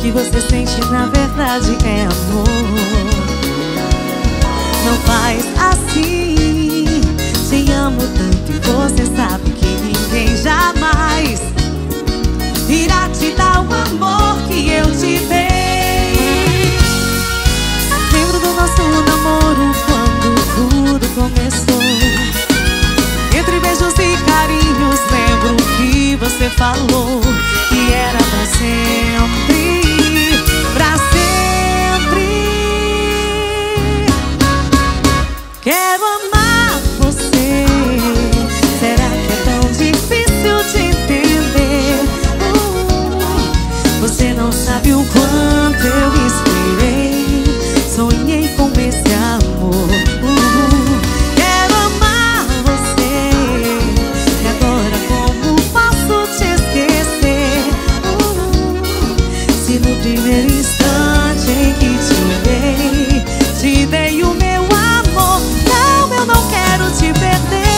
que você sente na verdade é amor. Não faz assim. Te amo tanto e você sabe que ninguém jamais irá te dar o amor que eu te dei. Lembro do nosso namoro quando tudo começou. Entre beijos e carinhos lembro que você falou que era pra sempre, pra sempre. Quero amar você. Será que é tão difícil de entender? Você não sabe o quanto eu esperei, sonhei com esse amor. Quero amar você. E agora como posso te esquecer? Se no primeiro instante em que te dei o meu amor. Não, eu não quero te perder.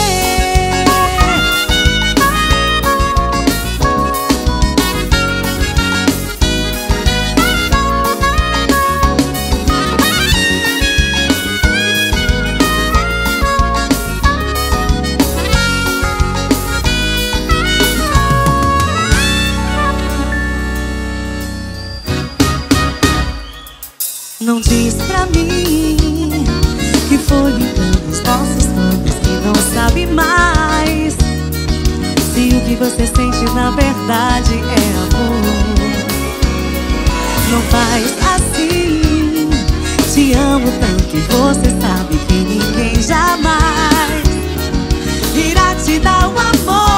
Não diz pra mim que foi então os nossos planos que não sabe mais se o que você sente na verdade é amor. Não faz assim. Te amo tanto e você sabe que ninguém jamais irá te dar o amor